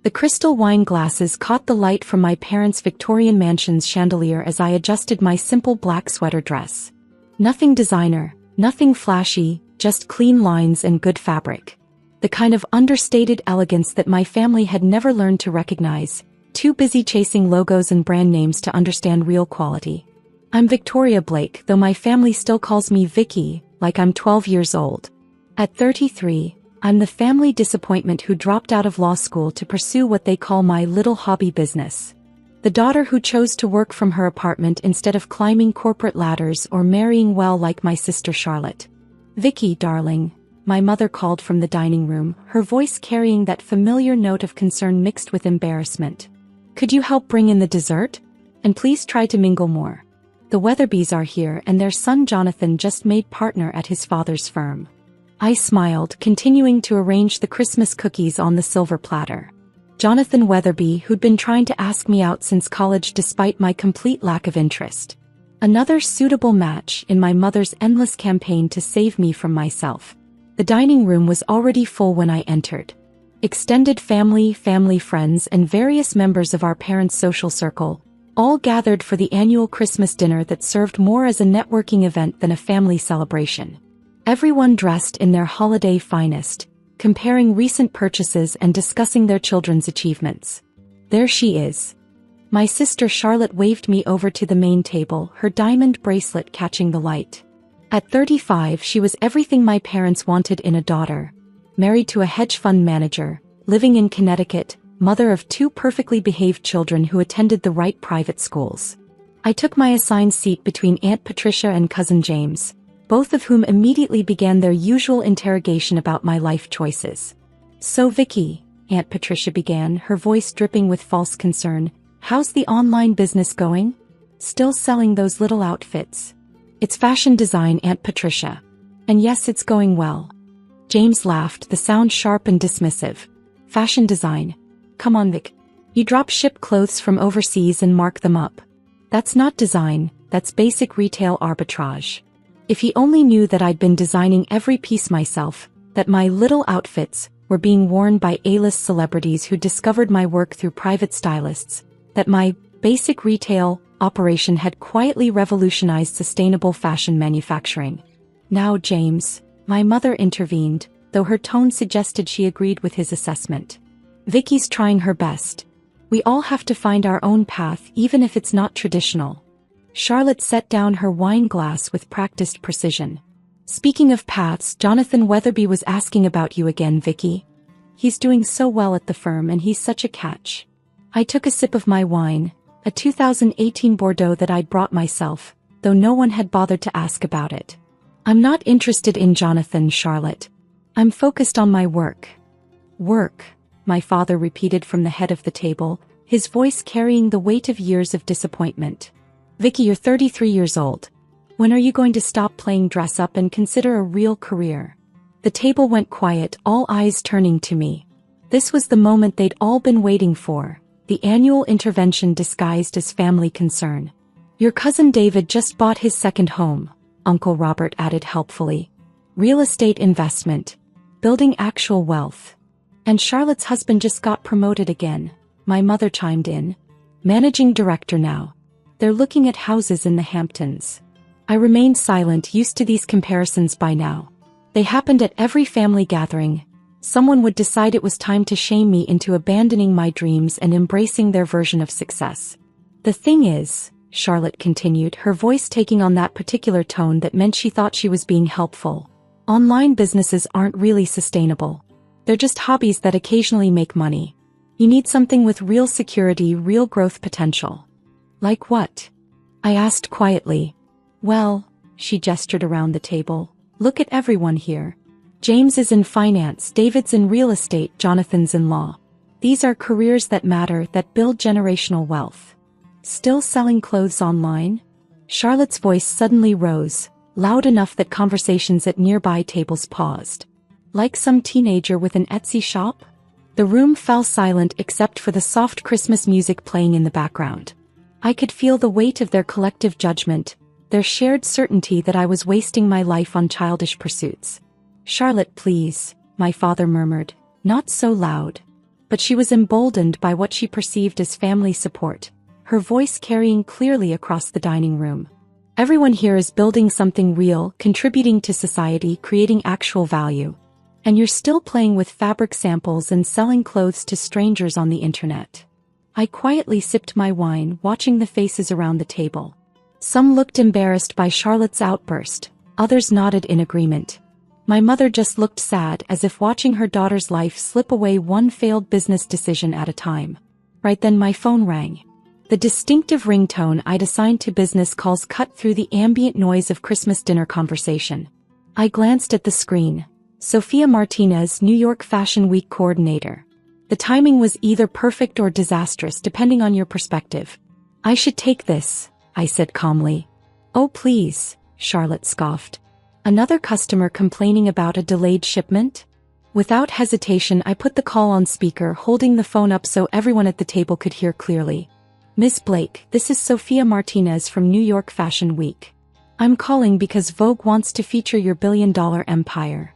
The crystal wine glasses caught the light from my parents' Victorian mansion's chandelier as I adjusted my simple black sweater dress. Nothing designer, nothing flashy, just clean lines and good fabric. The kind of understated elegance that my family had never learned to recognize, too busy chasing logos and brand names to understand real quality. I'm Victoria Blake, though my family still calls me Vicky, like I'm 12 years old. At 33, I'm the family disappointment who dropped out of law school to pursue what they call my little hobby business. The daughter who chose to work from her apartment instead of climbing corporate ladders or marrying well like my sister Charlotte. "Vicky, darling," my mother called from the dining room, her voice carrying that familiar note of concern mixed with embarrassment. "Could you help bring in the dessert? And please try to mingle more. The Weatherbys are here and their son Jonathan just made partner at his father's firm." I smiled, continuing to arrange the Christmas cookies on the silver platter. Jonathan Weatherby, who'd been trying to ask me out since college despite my complete lack of interest. Another suitable match in my mother's endless campaign to save me from myself. The dining room was already full when I entered. Extended family friends and various members of our parents' social circle, all gathered for the annual Christmas dinner that served more as a networking event than a family celebration. Everyone dressed in their holiday finest, comparing recent purchases and discussing their children's achievements. There she is. My sister Charlotte waved me over to the main table, her diamond bracelet catching the light. At 35, she was everything my parents wanted in a daughter. Married to a hedge fund manager, living in Connecticut, mother of 2 perfectly behaved children who attended the right private schools. I took my assigned seat between Aunt Patricia and Cousin James, both of whom immediately began their usual interrogation about my life choices. "So Vicky," Aunt Patricia began, her voice dripping with false concern, "how's the online business going? Still selling those little outfits?" "It's fashion design, Aunt Patricia. And yes, it's going well." James laughed, the sound sharp and dismissive. "Fashion design? Come on, Vic. You drop ship clothes from overseas and mark them up. That's not design, that's basic retail arbitrage." If he only knew that I'd been designing every piece myself, that my little outfits were being worn by A-list celebrities who discovered my work through private stylists, that my basic retail operation had quietly revolutionized sustainable fashion manufacturing. "Now, James," my mother intervened, though her tone suggested she agreed with his assessment. "Vicky's trying her best. We all have to find our own path, even if it's not traditional." Charlotte set down her wine glass with practiced precision. "Speaking of paths, Jonathan Weatherby was asking about you again, Vicky. He's doing so well at the firm and he's such a catch." I took a sip of my wine, a 2018 Bordeaux that I'd brought myself, though no one had bothered to ask about it. "I'm not interested in Jonathan, Charlotte. I'm focused on my work." "Work," my father repeated from the head of the table, his voice carrying the weight of years of disappointment. "Vicky, you're 33 years old. When are you going to stop playing dress-up and consider a real career?" The table went quiet, all eyes turning to me. This was the moment they'd all been waiting for, the annual intervention disguised as family concern. "Your cousin David just bought his second home," Uncle Robert added helpfully. "Real estate investment. Building actual wealth. And Charlotte's husband just got promoted again," my mother chimed in. "Managing director now. They're looking at houses in the Hamptons." I remained silent, used to these comparisons by now. They happened at every family gathering. Someone would decide it was time to shame me into abandoning my dreams and embracing their version of success. "The thing is," Charlotte continued, her voice taking on that particular tone that meant she thought she was being helpful, "online businesses aren't really sustainable. They're just hobbies that occasionally make money. You need something with real security, real growth potential." "Like what?" I asked quietly. "Well," she gestured around the table, "look at everyone here. James is in finance, David's in real estate, Jonathan's in law. These are careers that matter, that build generational wealth. Still selling clothes online?" Charlotte's voice suddenly rose, loud enough that conversations at nearby tables paused. "Like some teenager with an Etsy shop?" The room fell silent except for the soft Christmas music playing in the background. I could feel the weight of their collective judgment, their shared certainty that I was wasting my life on childish pursuits. "Charlotte, please," my father murmured, "not so loud." but she was emboldened by what she perceived as family support, her voice carrying clearly across the dining room. Everyone here is building something real, contributing to society, creating actual value. And you're still playing with fabric samples and selling clothes to strangers on the internet. I quietly sipped my wine, watching the faces around the table. Some looked embarrassed by Charlotte's outburst, others nodded in agreement. My mother just looked sad, as if watching her daughter's life slip away one failed business decision at a time. Right then my phone rang. The distinctive ringtone I'd assigned to business calls cut through the ambient noise of Christmas dinner conversation. I glanced at the screen. Sophia Martinez, New York Fashion Week coordinator. The timing was either perfect or disastrous depending on your perspective. I should take this, I said calmly. Oh please, Charlotte scoffed. Another customer complaining about a delayed shipment? Without hesitation I put the call on speaker, holding the phone up so everyone at the table could hear clearly. Miss Blake, this is Sophia Martinez from New York Fashion Week. I'm calling because Vogue wants to feature your billion-dollar empire.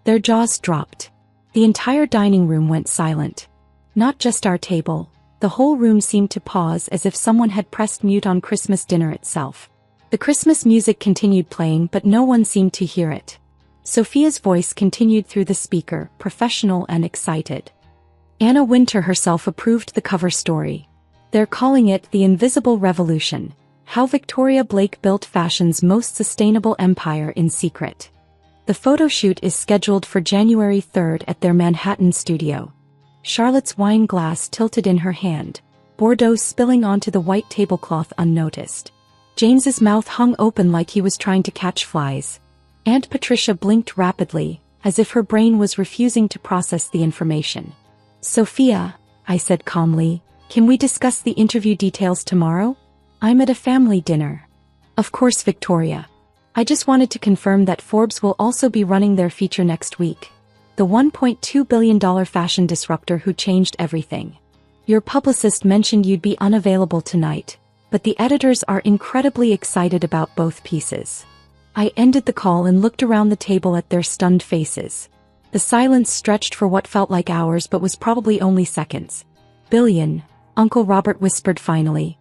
Their jaws dropped. The entire dining room went silent. Not just our table. The whole room seemed to pause, as if someone had pressed mute on Christmas dinner itself. The Christmas music continued playing, but no one seemed to hear it. Sophia's voice continued through the speaker, professional and excited. Anna Wintour herself approved the cover story. They're calling it The Invisible Revolution: How Victoria Blake Built Fashion's Most Sustainable Empire in Secret. The photo shoot is scheduled for January 3rd at their Manhattan studio. Charlotte's wine glass tilted in her hand, Bordeaux spilling onto the white tablecloth unnoticed. James's mouth hung open like he was trying to catch flies. Aunt Patricia blinked rapidly, as if her brain was refusing to process the information. Sophia, I said calmly, can we discuss the interview details tomorrow? I'm at a family dinner. Of course, Victoria. I just wanted to confirm that Forbes will also be running their feature next week. The $1.2 billion fashion disruptor who changed everything. Your publicist mentioned you'd be unavailable tonight, but the editors are incredibly excited about both pieces. I ended the call and looked around the table at their stunned faces. The silence stretched for what felt like hours but was probably only seconds. Billion, Uncle Robert whispered finally.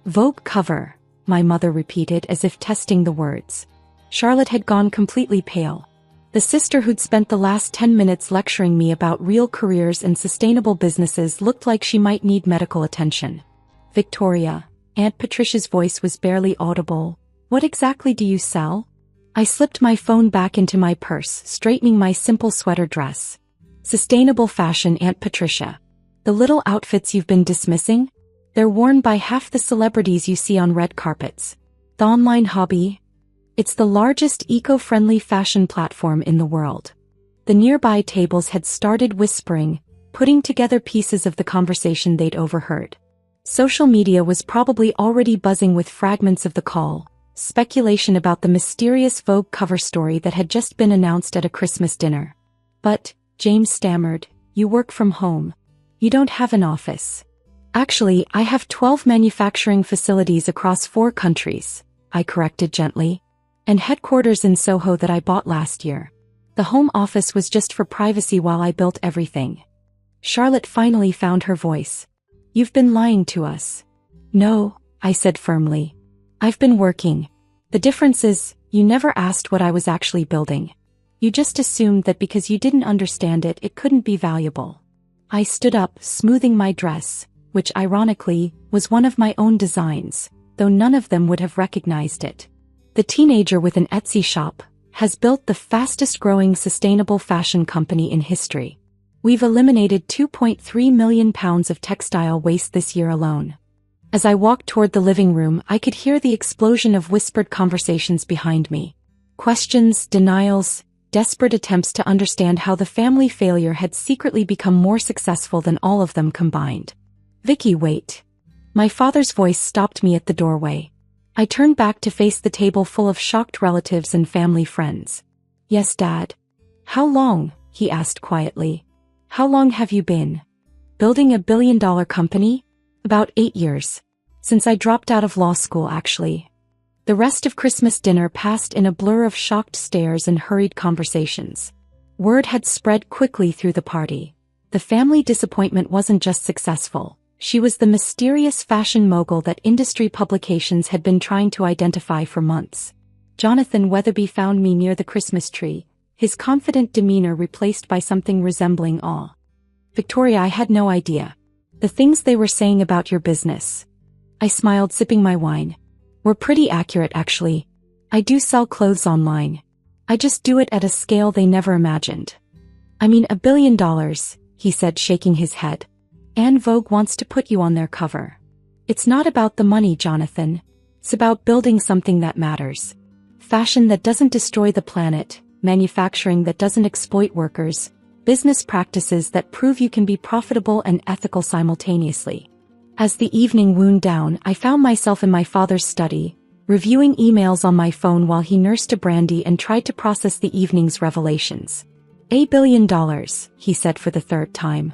Vogue cover, my mother repeated as if testing the words. Charlotte had gone completely pale. The sister who'd spent the last 10 minutes lecturing me about real careers and sustainable businesses looked like she might need medical attention. Victoria, Aunt Patricia's voice was barely audible. What exactly do you sell? I slipped my phone back into my purse, straightening my simple sweater dress. Sustainable fashion, Aunt Patricia. The little outfits you've been dismissing? They're worn by half the celebrities you see on red carpets. The online hobby? It's the largest eco-friendly fashion platform in the world. The nearby tables had started whispering, putting together pieces of the conversation they'd overheard. Social media was probably already buzzing with fragments of the call, speculation about the mysterious Vogue cover story that had just been announced at a Christmas dinner. But, James stammered, you work from home. You don't have an office. Actually, I have 12 manufacturing facilities across 4 countries, I corrected gently. And headquarters in Soho that I bought last year. The home office was just for privacy while I built everything. Charlotte finally found her voice. You've been lying to us. No, I said firmly. I've been working. The difference is, you never asked what I was actually building. You just assumed that because you didn't understand it, it couldn't be valuable. I stood up, smoothing my dress, which ironically, was one of my own designs, though none of them would have recognized it. The teenager with an Etsy shop has built the fastest-growing sustainable fashion company in history. We've eliminated 2.3 million pounds of textile waste this year alone. As I walked toward the living room, I could hear the explosion of whispered conversations behind me. Questions, denials, desperate attempts to understand how the family failure had secretly become more successful than all of them combined. Vicky, wait. My father's voice stopped me at the doorway. I turned back to face the table full of shocked relatives and family friends. Yes, Dad. How long? He asked quietly. How long have you been building a billion-dollar company? About 8 years. Since I dropped out of law school, actually. The rest of Christmas dinner passed in a blur of shocked stares and hurried conversations. Word had spread quickly through the party. The family disappointment wasn't just successful. She was the mysterious fashion mogul that industry publications had been trying to identify for months. Jonathan Weatherby found me near the Christmas tree, his confident demeanor replaced by something resembling awe. "Victoria, I had no idea. The things they were saying about your business." I smiled, sipping my wine. "Were pretty accurate, actually. I do sell clothes online. I just do it at a scale they never imagined." "I mean, $1 billion, he said, shaking his head. "And Vogue wants to put you on their cover." "It's not about the money, Jonathan. It's about building something that matters. Fashion that doesn't destroy the planet, manufacturing that doesn't exploit workers, business practices that prove you can be profitable and ethical simultaneously." As the evening wound down, I found myself in my father's study, reviewing emails on my phone while he nursed a brandy and tried to process the evening's revelations. $1 billion, he said for the third time.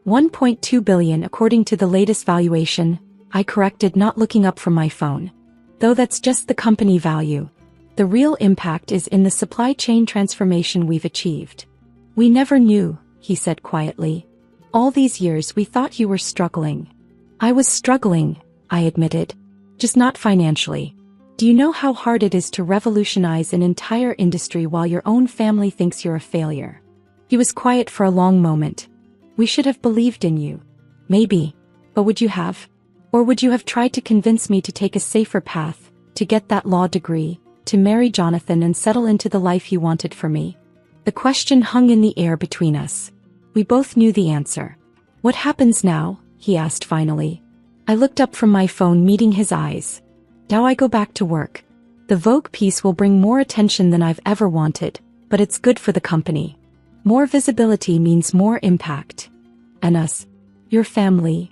$1.2 billion according to the latest valuation, I corrected, not looking up from my phone. "Though that's just the company value. The real impact is in the supply chain transformation we've achieved." "We never knew," he said quietly. "All these years we thought you were struggling." "I was struggling," I admitted. "Just not financially. Do you know how hard it is to revolutionize an entire industry while your own family thinks you're a failure?" He was quiet for a long moment. "We should have believed in you." "Maybe. But would you have? Or would you have tried to convince me to take a safer path, to get that law degree, to marry Jonathan and settle into the life you wanted for me?" The question hung in the air between us. We both knew the answer. "What happens now?" he asked finally. I looked up from my phone, meeting his eyes. "Now I go back to work. The Vogue piece will bring more attention than I've ever wanted, but it's good for the company. More visibility means more impact. And us? Your family?"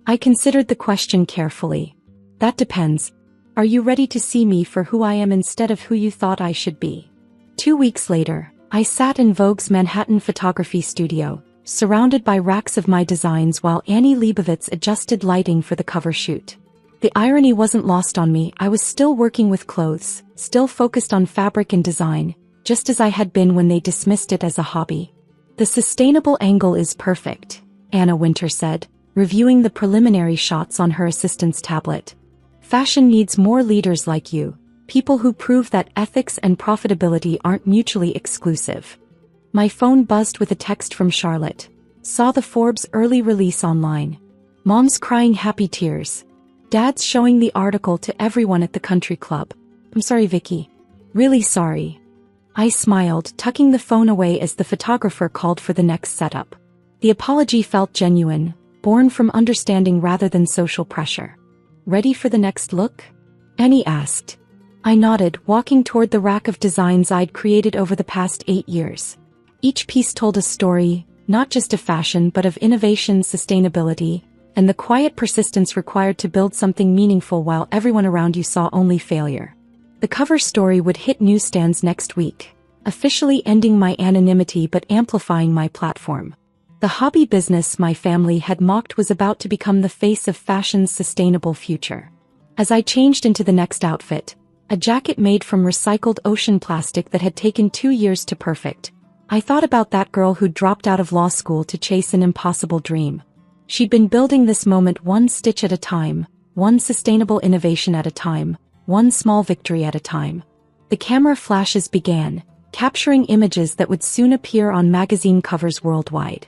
I considered the question carefully. "That depends. Are you ready to see me for who I am instead of who you thought I should be?" 2 weeks later, I sat in Vogue's Manhattan photography studio, surrounded by racks of my designs while Annie Leibovitz adjusted lighting for the cover shoot. The irony wasn't lost on me. I was still working with clothes, still focused on fabric and design, just as I had been when they dismissed it as a hobby. "The sustainable angle is perfect," Anna Winter said, reviewing the preliminary shots on her assistant's tablet. "Fashion needs more leaders like you, people who prove that ethics and profitability aren't mutually exclusive." My phone buzzed with a text from Charlotte. "Saw the Forbes early release online. Mom's crying happy tears. Dad's showing the article to everyone at the country club. I'm sorry, Vicky. Really sorry." I smiled, tucking the phone away as the photographer called for the next setup. The apology felt genuine, born from understanding rather than social pressure. "Ready for the next look?" Annie asked. I nodded, walking toward the rack of designs I'd created over the past 8 years. Each piece told a story, not just of fashion but of innovation, sustainability, and the quiet persistence required to build something meaningful while everyone around you saw only failure. The cover story would hit newsstands next week, officially ending my anonymity but amplifying my platform. The hobby business my family had mocked was about to become the face of fashion's sustainable future. As I changed into the next outfit, a jacket made from recycled ocean plastic that had taken 2 years to perfect, I thought about that girl who dropped out of law school to chase an impossible dream. She'd been building this moment one stitch at a time, one sustainable innovation at a time, one small victory at a time. The camera flashes began, capturing images that would soon appear on magazine covers worldwide.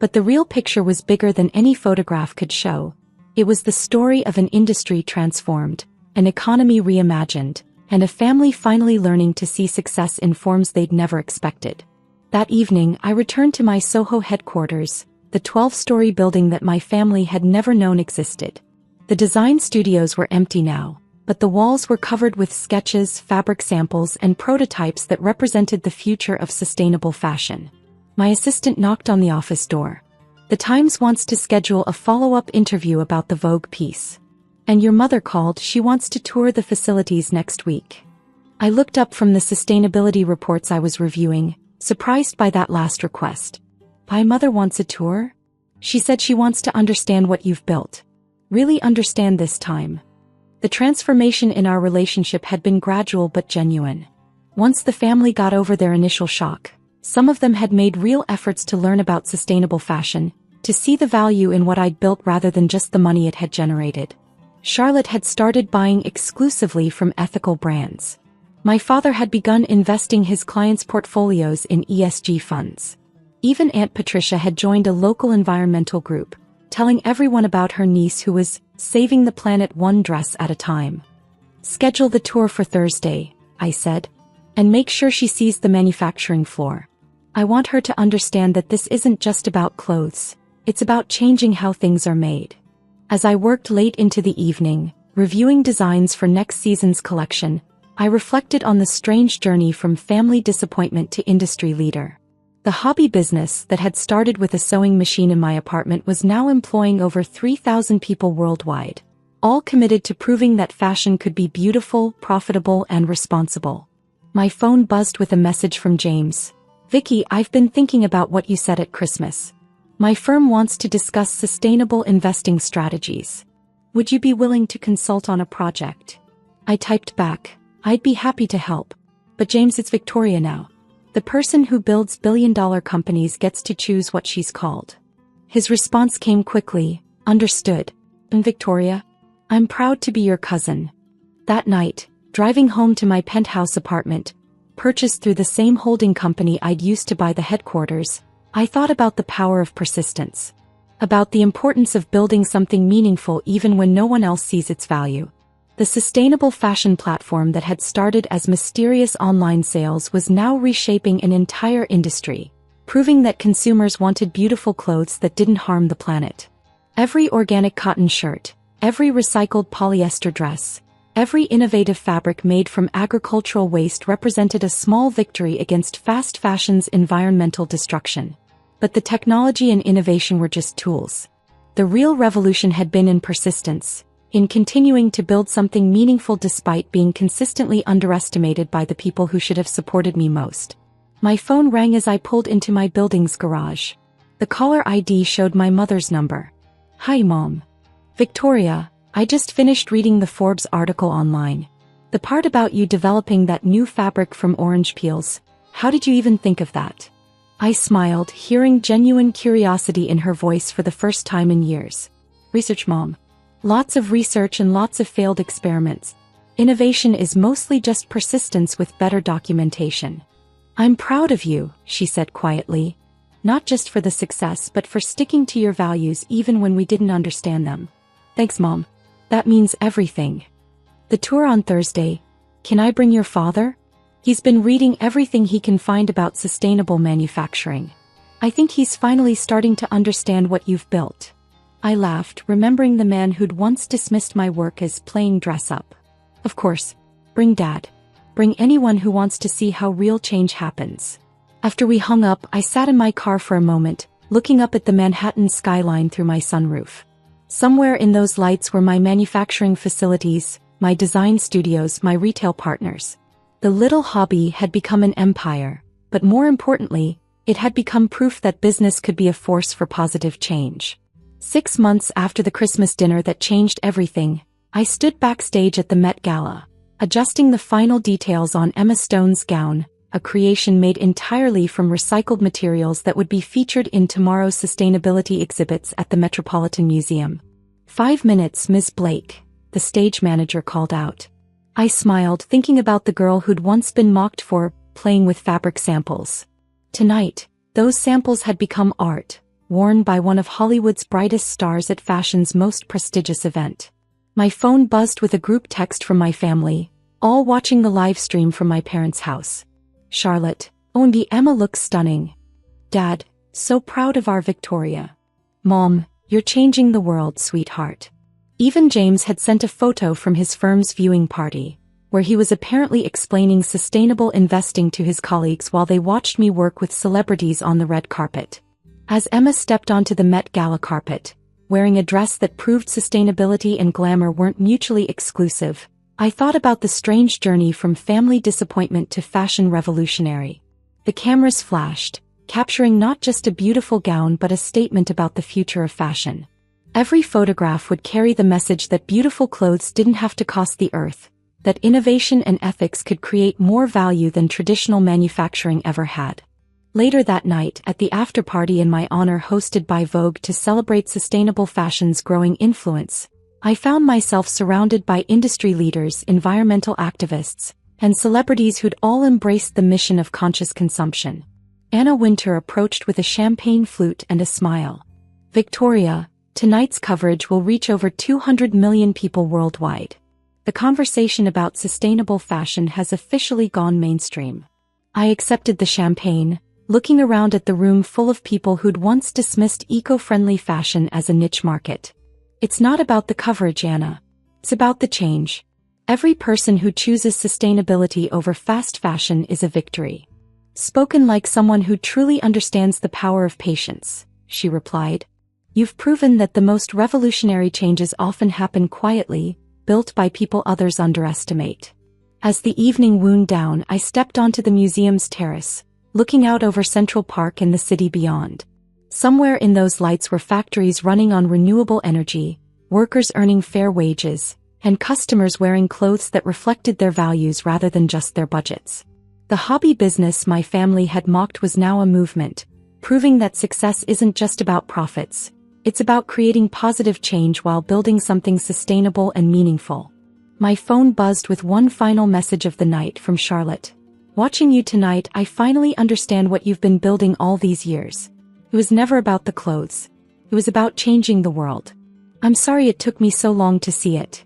But the real picture was bigger than any photograph could show. It was the story of an industry transformed, an economy reimagined, and a family finally learning to see success in forms they'd never expected. That evening, I returned to my Soho headquarters, the 12-story building that my family had never known existed. The design studios were empty now, but the walls were covered with sketches, fabric samples, and prototypes that represented the future of sustainable fashion. My assistant knocked on the office door. "The Times wants to schedule a follow-up interview about the Vogue piece. And your mother called, she wants to tour the facilities next week." I looked up from the sustainability reports I was reviewing, surprised by that last request. "My mother wants a tour?" "She said she wants to understand what you've built. Really understand this time." The transformation in our relationship had been gradual but genuine. Once the family got over their initial shock, Some of them had made real efforts to learn about sustainable fashion, to see the value in what I'd built rather than just the money it had generated. Charlotte had started buying exclusively from ethical brands. My father had begun investing his clients' portfolios in ESG funds. Even Aunt Patricia had joined a local environmental group, telling everyone about her niece who was saving the planet one dress at a time. "Schedule the tour for Thursday," I said, "and make sure she sees the manufacturing floor. I want her to understand that this isn't just about clothes, it's about changing how things are made." As I worked late into the evening, reviewing designs for next season's collection, I reflected on the strange journey from family disappointment to industry leader. The hobby business that had started with a sewing machine in my apartment was now employing over 3,000 people worldwide, all committed to proving that fashion could be beautiful, profitable, and responsible. My phone buzzed with a message from James. "Vicky, I've been thinking about what you said at Christmas. My firm wants to discuss sustainable investing strategies. Would you be willing to consult on a project?" I typed back, "I'd be happy to help. But James, it's Victoria now. The person who builds billion-dollar companies gets to choose what she's called." His response came quickly, "Understood. And Victoria, I'm proud to be your cousin." That night, driving home to my penthouse apartment, purchased through the same holding company I'd used to buy the headquarters, I thought about the power of persistence. About the importance of building something meaningful even when no one else sees its value. The sustainable fashion platform that had started as mysterious online sales was now reshaping an entire industry, proving that consumers wanted beautiful clothes that didn't harm the planet. Every organic cotton shirt, every recycled polyester dress, every innovative fabric made from agricultural waste represented a small victory against fast fashion's environmental destruction. But the technology and innovation were just tools. The real revolution had been in persistence, in continuing to build something meaningful despite being consistently underestimated by the people who should have supported me most. My phone rang as I pulled into my building's garage. The caller ID showed my mother's number. "Hi, Mom. Victoria, I just finished reading the Forbes article online. The part about you developing that new fabric from orange peels, how did you even think of that?" I smiled, hearing genuine curiosity in her voice for the first time in years. "Research, Mom. Lots of research and lots of failed experiments. Innovation is mostly just persistence with better documentation." "I'm proud of you," she said quietly. "Not just for the success but for sticking to your values even when we didn't understand them." "Thanks, Mom. That means everything." "The tour on Thursday. Can I bring your father? He's been reading everything he can find about sustainable manufacturing. I think he's finally starting to understand what you've built." I laughed, remembering the man who'd once dismissed my work as playing dress-up. "Of course. Bring Dad. Bring anyone who wants to see how real change happens." After we hung up, I sat in my car for a moment, looking up at the Manhattan skyline through my sunroof. Somewhere in those lights were my manufacturing facilities, my design studios, my retail partners. The little hobby had become an empire, but more importantly, it had become proof that business could be a force for positive change. 6 months after the Christmas dinner that changed everything, I stood backstage at the Met Gala, adjusting the final details on Emma Stone's gown, a creation made entirely from recycled materials that would be featured in tomorrow's sustainability exhibits at the Metropolitan Museum. "5 minutes, Ms. Blake," the stage manager called out. I smiled, thinking about the girl who'd once been mocked for playing with fabric samples. Tonight, those samples had become art, worn by one of Hollywood's brightest stars at fashion's most prestigious event. My phone buzzed with a group text from my family, all watching the live stream from my parents' house. "Charlotte, OMG, Emma looks stunning. Dad, so proud of our Victoria. Mom, you're changing the world, sweetheart." Even James had sent a photo from his firm's viewing party, where he was apparently explaining sustainable investing to his colleagues while they watched me work with celebrities on the red carpet. As Emma stepped onto the Met Gala carpet, wearing a dress that proved sustainability and glamour weren't mutually exclusive, I thought about the strange journey from family disappointment to fashion revolutionary. The cameras flashed, capturing not just a beautiful gown but a statement about the future of fashion. Every photograph would carry the message that beautiful clothes didn't have to cost the earth, that innovation and ethics could create more value than traditional manufacturing ever had. Later that night, at the after-party in my honor hosted by Vogue to celebrate sustainable fashion's growing influence, I found myself surrounded by industry leaders, environmental activists, and celebrities who'd all embraced the mission of conscious consumption. Anna Wintour approached with a champagne flute and a smile. "Victoria, tonight's coverage will reach over 200 million people worldwide. The conversation about sustainable fashion has officially gone mainstream." I accepted the champagne, looking around at the room full of people who'd once dismissed eco-friendly fashion as a niche market. "It's not about the coverage, Anna. It's about the change. Every person who chooses sustainability over fast fashion is a victory." "Spoken like someone who truly understands the power of patience," she replied. "You've proven that the most revolutionary changes often happen quietly, built by people others underestimate." As the evening wound down, I stepped onto the museum's terrace, looking out over Central Park and the city beyond. Somewhere in those lights were factories running on renewable energy, workers earning fair wages, and customers wearing clothes that reflected their values rather than just their budgets. The hobby business my family had mocked was now a movement, proving that success isn't just about profits. It's about creating positive change while building something sustainable and meaningful. My phone buzzed with one final message of the night from Charlotte. "Watching you tonight, I finally understand what you've been building all these years. It was never about the clothes. It was about changing the world. I'm sorry it took me so long to see it."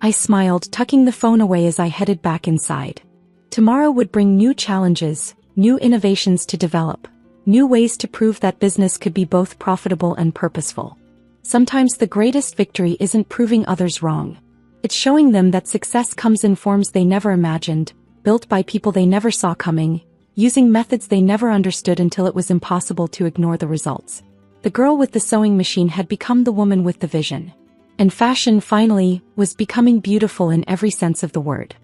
I smiled, tucking the phone away as I headed back inside. Tomorrow would bring new challenges, new innovations to develop, new ways to prove that business could be both profitable and purposeful. Sometimes the greatest victory isn't proving others wrong. It's showing them that success comes in forms they never imagined, built by people they never saw coming, using methods they never understood until it was impossible to ignore the results. The girl with the sewing machine had become the woman with the vision. And fashion, finally, was becoming beautiful in every sense of the word.